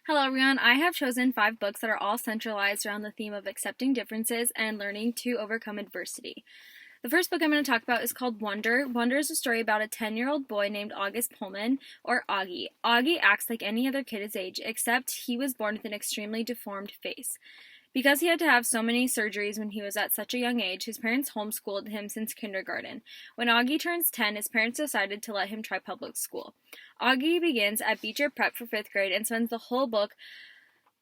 Hello, everyone. I have chosen 5 books that are all centralized around the theme of accepting differences and learning to overcome adversity. The first book I'm going to talk about is called Wonder. Wonder is a story about a 10-year-old boy named August Pullman, or Augie. Augie acts like any other kid his age, except he was born with an extremely deformed face. Because he had to have so many surgeries when he was at such a young age, his parents homeschooled him since kindergarten. When Augie turns 10, his parents decided to let him try public school. Augie begins at Beecher Prep for 5th grade and spends the whole book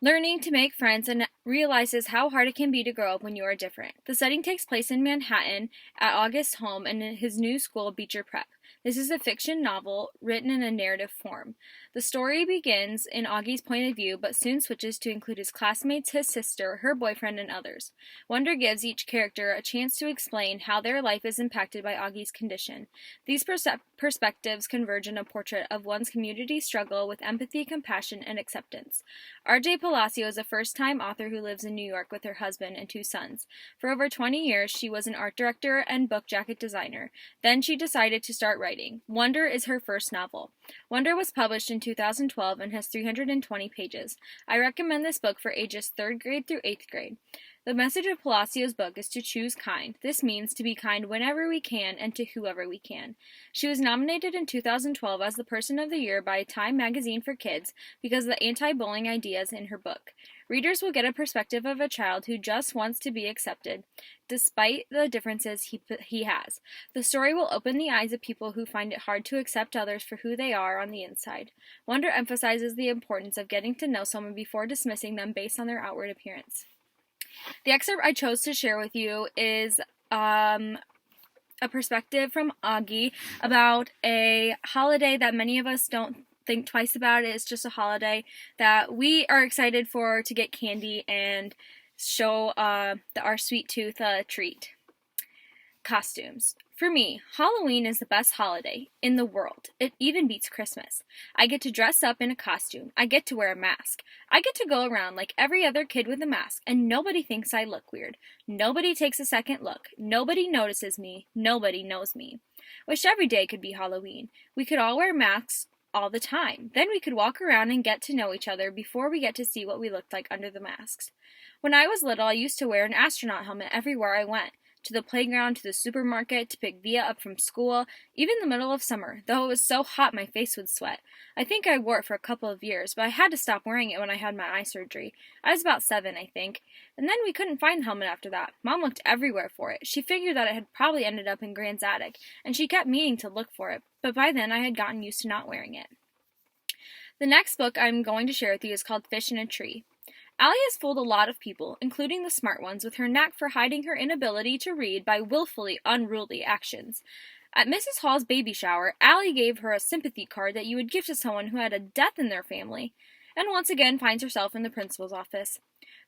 learning to make friends and realizes how hard it can be to grow up when you are different. The setting takes place in Manhattan at August's home and in his new school, Beecher Prep. This is a fiction novel written in a narrative form. The story begins in Augie's point of view, but soon switches to include his classmates, his sister, her boyfriend, and others. Wonder gives each character a chance to explain how their life is impacted by Augie's condition. These perspectives converge in a portrait of one's community struggle with empathy, compassion, and acceptance. R.J. Palacio is a first-time author who lives in New York with her husband and 2 sons. For over 20 years, she was an art director and book jacket designer. Then she decided to start writing. Wonder is her first novel. Wonder was published in 2012 and has 320 pages. I recommend this book for ages 3rd grade through 8th grade. The message of Palacio's book is to choose kind. This means to be kind whenever we can and to whoever we can. She was nominated in 2012 as the Person of the Year by Time Magazine for Kids because of the anti-bullying ideas in her book. Readers will get a perspective of a child who just wants to be accepted, despite the differences he has. The story will open the eyes of people who find it hard to accept others for who they are on the inside. Wonder emphasizes the importance of getting to know someone before dismissing them based on their outward appearance. The excerpt I chose to share with you is a perspective from Augie about a holiday that many of us don't think twice about. It's just a holiday that we are excited for to get candy and show our sweet tooth a treat. Costumes. For me, Halloween is the best holiday in the world. It even beats Christmas. I get to dress up in a costume. I get to wear a mask. I get to go around like every other kid with a mask, and nobody thinks I look weird. Nobody takes a second look. Nobody notices me. Nobody knows me. Wish every day could be Halloween. We could all wear masks all the time. Then we could walk around and get to know each other before we get to see what we looked like under the masks. When I was little, I used to wear an astronaut helmet everywhere I went. To the playground, to the supermarket, to pick Via up from school, even in the middle of summer, though it was so hot my face would sweat. I think I wore it for a couple of years, but I had to stop wearing it when I had my eye surgery. I was about 7, I think. And then we couldn't find the helmet after that. Mom looked everywhere for it. She figured that it had probably ended up in Grand's attic, and she kept meaning to look for it, but by then I had gotten used to not wearing it. The next book I'm going to share with you is called Fish in a Tree. Allie has fooled a lot of people, including the smart ones, with her knack for hiding her inability to read by willfully unruly actions. At Mrs. Hall's baby shower, Allie gave her a sympathy card that you would give to someone who had a death in their family, and once again finds herself in the principal's office.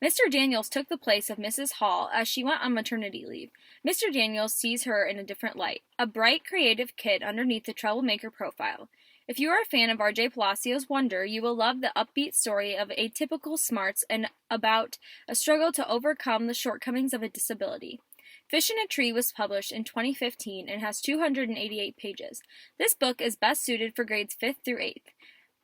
Mr. Daniels took the place of Mrs. Hall as she went on maternity leave. Mr. Daniels sees her in a different light, a bright, creative kid underneath the troublemaker profile. If you are a fan of R.J. Palacio's Wonder, you will love the upbeat story of atypical smarts and about a struggle to overcome the shortcomings of a disability. Fish in a Tree was published in 2015 and has 288 pages. This book is best suited for grades 5th through 8th.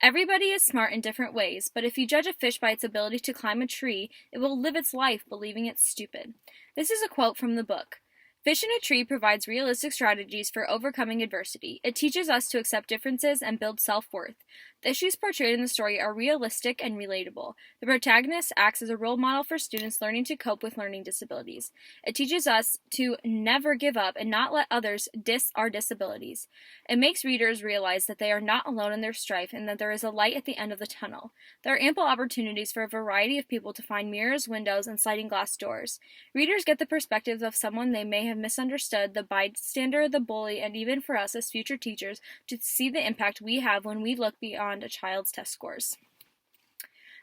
Everybody is smart in different ways, but if you judge a fish by its ability to climb a tree, it will live its life believing it's stupid. This is a quote from the book. Fish in a Tree provides realistic strategies for overcoming adversity. It teaches us to accept differences and build self-worth. The issues portrayed in the story are realistic and relatable. The protagonist acts as a role model for students learning to cope with learning disabilities. It teaches us to never give up and not let others diss our disabilities. It makes readers realize that they are not alone in their strife and that there is a light at the end of the tunnel. There are ample opportunities for a variety of people to find mirrors, windows, and sliding glass doors. Readers get the perspectives of someone they may have misunderstood, the bystander, the bully, and even for us as future teachers to see the impact we have when we look beyond a child's test scores.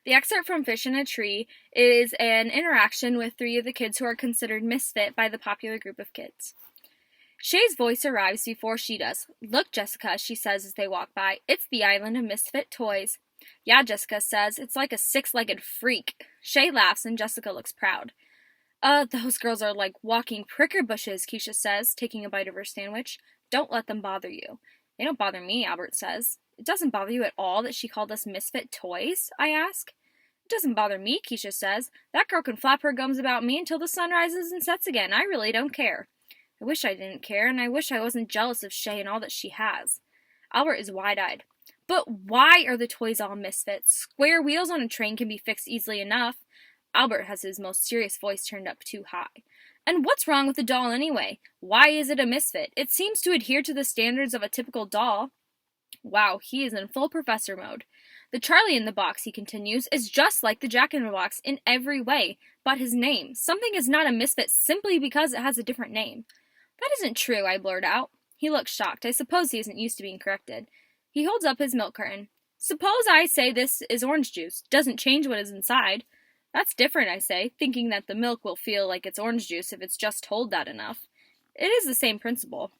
The excerpt from Fish in a Tree is an interaction with 3 of the kids who are considered misfit by the popular group of kids. Shay's voice arrives before she does. "Look, Jessica," she says as they walk by. "It's the island of misfit toys." "Yeah," Jessica says. "It's like a 6-legged freak." Shay laughs and Jessica looks proud. Those girls are like walking pricker bushes," Keisha says, taking a bite of her sandwich. "Don't let them bother you." "They don't bother me," Albert says. "It doesn't bother you at all that she called us misfit toys?" I ask. It doesn't bother me, Keisha says. That girl can flap her gums about me until the sun rises and sets again. I really don't care. I wish I didn't care, and I wish I wasn't jealous of Shay and all that she has. Albert is wide-eyed. But why are the toys all misfits? Square wheels on a train can be fixed easily enough. Albert has his most serious voice turned up too high. And what's wrong with the doll anyway? Why is it a misfit? It seems to adhere to the standards of a typical doll. Wow, he is in full professor mode. The Charlie in the box, he continues, is just like the Jack in the Box in every way, but his name. Something is not a misfit simply because it has a different name. That isn't true, I blurt out. He looks shocked. I suppose he isn't used to being corrected. He holds up his milk carton. Suppose I say this is orange juice. Doesn't change what is inside. That's different, I say, thinking that the milk will feel like it's orange juice if it's just told that enough. It is the same principle.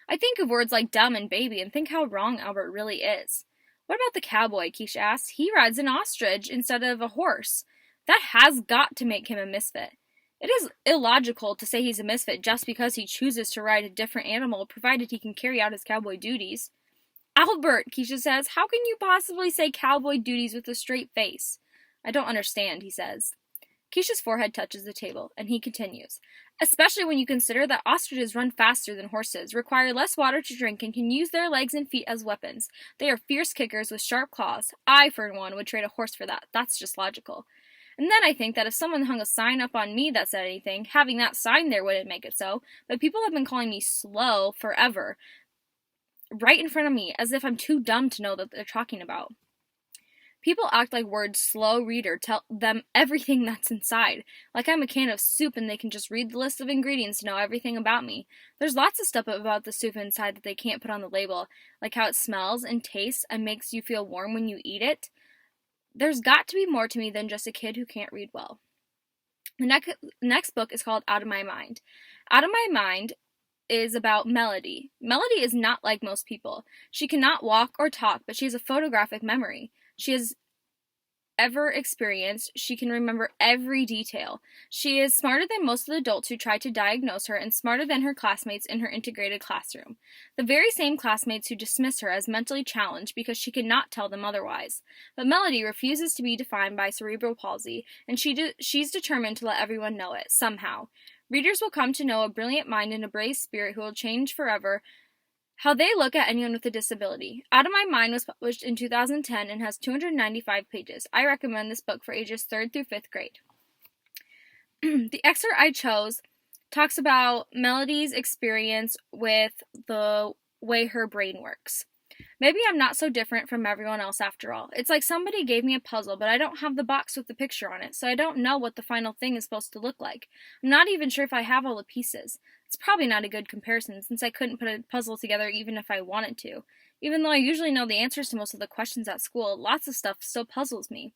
I think of words like dumb and baby and think how wrong Albert really is. What about the cowboy, Keisha asks? He rides an ostrich instead of a horse. That has got to make him a misfit. It is illogical to say he's a misfit just because he chooses to ride a different animal, provided he can carry out his cowboy duties. Albert, Keisha says, how can you possibly say cowboy duties with a straight face? I don't understand, he says. Keisha's forehead touches the table, and he continues. Especially when you consider that ostriches run faster than horses, require less water to drink, and can use their legs and feet as weapons. They are fierce kickers with sharp claws. I, for one, would trade a horse for that. That's just logical. And then I think that if someone hung a sign up on me that said anything, having that sign there wouldn't make it so, but people have been calling me slow forever, right in front of me, as if I'm too dumb to know what they're talking about. People act like words slow reader tell them everything that's inside, like I'm a can of soup and they can just read the list of ingredients to know everything about me. There's lots of stuff about the soup inside that they can't put on the label, like how it smells and tastes and makes you feel warm when you eat it. There's got to be more to me than just a kid who can't read well. The next book is called Out of My Mind. Out of My Mind is about Melody. Melody is not like most people. She cannot walk or talk, but she has a photographic memory. She has ever experienced. She can remember every detail. She is smarter than most of the adults who try to diagnose her and smarter than her classmates in her integrated classroom. The very same classmates who dismiss her as mentally challenged because she cannot tell them otherwise. But Melody refuses to be defined by cerebral palsy, and she's determined to let everyone know it, somehow. Readers will come to know a brilliant mind and a brave spirit who will change forever how they look at anyone with a disability. Out of My Mind was published in 2010 and has 295 pages. I recommend this book for ages 3rd through 5th grade. The excerpt I chose talks about Melody's experience with the way her brain works. Maybe I'm not so different from everyone else after all. It's like somebody gave me a puzzle, but I don't have the box with the picture on it, so I don't know what the final thing is supposed to look like. I'm not even sure if I have all the pieces. It's probably not a good comparison, since I couldn't put a puzzle together even if I wanted to. Even though I usually know the answers to most of the questions at school, lots of stuff still puzzles me.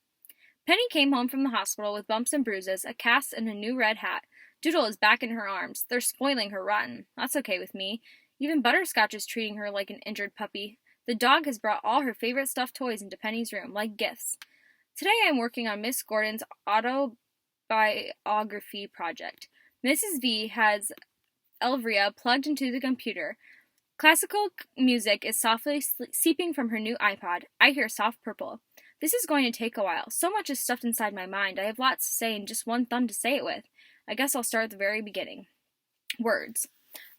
Penny came home from the hospital with bumps and bruises, a cast, and a new red hat. Doodle is back in her arms. They're spoiling her rotten. That's okay with me. Even Butterscotch is treating her like an injured puppy. The dog has brought all her favorite stuffed toys into Penny's room, like gifts. Today I am working on Miss Gordon's autobiography project. Mrs. V has Elvira plugged into the computer. Classical music is softly seeping from her new iPod. I hear soft purple. This is going to take a while. So much is stuffed inside my mind. I have lots to say and just one thumb to say it with. I guess I'll start at the very beginning. Words.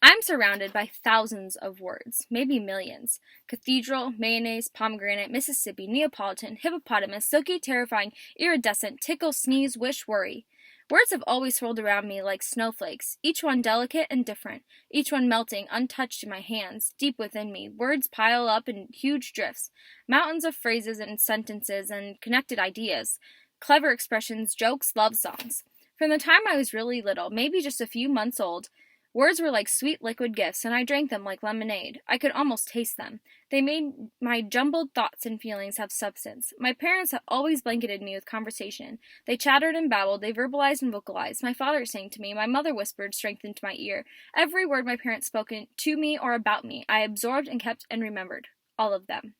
I'm surrounded by thousands of words, maybe millions. Cathedral, mayonnaise, pomegranate, Mississippi, Neapolitan, hippopotamus, silky, terrifying, iridescent, tickle, sneeze, wish, worry. Words have always swirled around me like snowflakes, each one delicate and different, each one melting, untouched in my hands, deep within me. Words pile up in huge drifts, mountains of phrases and sentences and connected ideas, clever expressions, jokes, love songs. From the time I was really little, maybe just a few months old, words were like sweet liquid gifts, and I drank them like lemonade. I could almost taste them. They made my jumbled thoughts and feelings have substance. My parents had always blanketed me with conversation. They chattered and babbled, they verbalized and vocalized. My father sang to me, my mother whispered strength into my ear. Every word my parents spoke to me or about me, I absorbed and kept and remembered. All of them.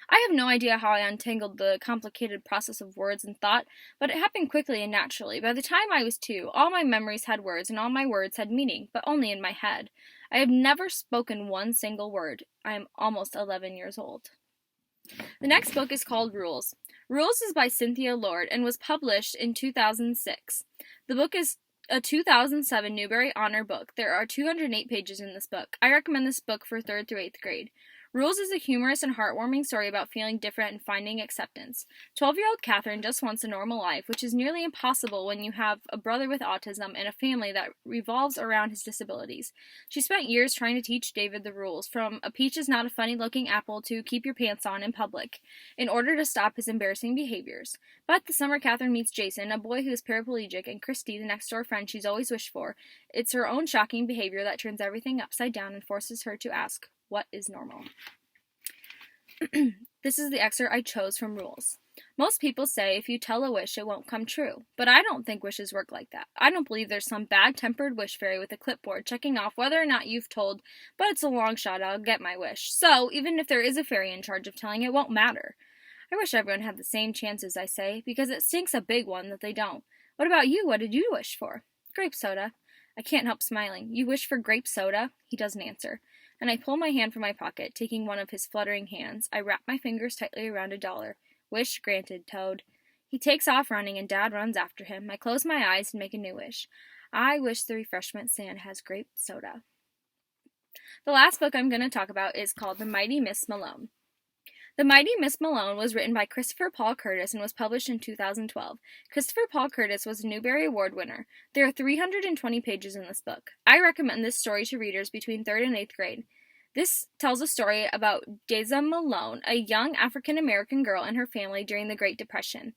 I have no idea how I untangled the complicated process of words and thought, but it happened quickly and naturally. By the time I was 2, all my memories had words, and all my words had meaning, but only in my head. I have never spoken one single word. I am almost 11 years old. The next book is called Rules. Rules is by Cynthia Lord and was published in 2006. The book is a 2007 Newbery Honor book. There are 208 pages in this book. I recommend this book for 3rd through 8th grade. Rules is a humorous and heartwarming story about feeling different and finding acceptance. 12-year-old Catherine just wants a normal life, which is nearly impossible when you have a brother with autism and a family that revolves around his disabilities. She spent years trying to teach David the rules, from a peach is not a funny-looking apple to keep your pants on in public, in order to stop his embarrassing behaviors. But the summer Catherine meets Jason, a boy who is paraplegic, and Christy, the next-door friend she's always wished for. It's her own shocking behavior that turns everything upside down and forces her to ask, what is normal? This is the excerpt I chose from Rules. Most people say if you tell a wish, it won't come true. But I don't think wishes work like that. I don't believe there's some bad-tempered wish fairy with a clipboard checking off whether or not you've told, but it's a long shot, I'll get my wish. So, even if there is a fairy in charge of telling, it won't matter. I wish everyone had the same chances, I say, because it stinks a big one that they don't. What about you? What did you wish for? Grape soda. I can't help smiling. You wish for grape soda? He doesn't answer. And I pull my hand from my pocket, taking one of his fluttering hands. I wrap my fingers tightly around $1. Wish granted, Toad. He takes off running, and Dad runs after him. I close my eyes and make a new wish. I wish the refreshment stand has grape soda. The last book I'm going to talk about is called The Mighty Miss Malone. The Mighty Miss Malone was written by Christopher Paul Curtis and was published in 2012. Christopher Paul Curtis was a Newbery Award winner. There are 320 pages in this book. I recommend this story to readers between 3rd and 8th grade. This tells a story about Deza Malone, a young African-American girl and her family during the Great Depression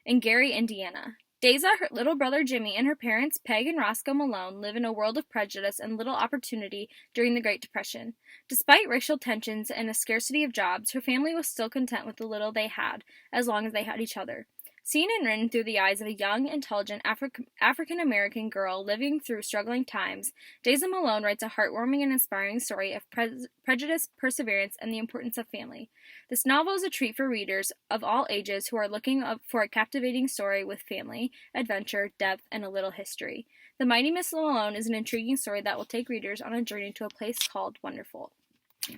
in Gary, Indiana. Deza, her little brother Jimmy, and her parents, Peg and Roscoe Malone, live in a world of prejudice and little opportunity during the Great Depression. Despite racial tensions and a scarcity of jobs, her family was still content with the little they had, as long as they had each other. Seen and written through the eyes of a young, intelligent African-American girl living through struggling times, Deza Malone writes a heartwarming and inspiring story of prejudice, perseverance, and the importance of family. This novel is a treat for readers of all ages who are looking for a captivating story with family, adventure, depth, and a little history. The Mighty Miss Malone is an intriguing story that will take readers on a journey to a place called Wonderful.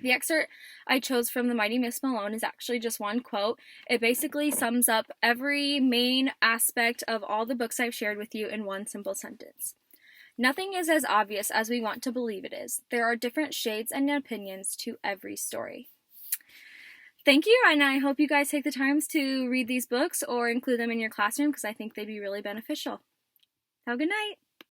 The excerpt I chose from The Mighty Miss Malone is actually just one quote. It basically sums up every main aspect of all the books I've shared with you in one simple sentence. Nothing is as obvious as we want to believe it is. There are different shades and opinions to every story. Thank you, and I hope you guys take the time to read these books or include them in your classroom because I think they'd be really beneficial. Have a good night.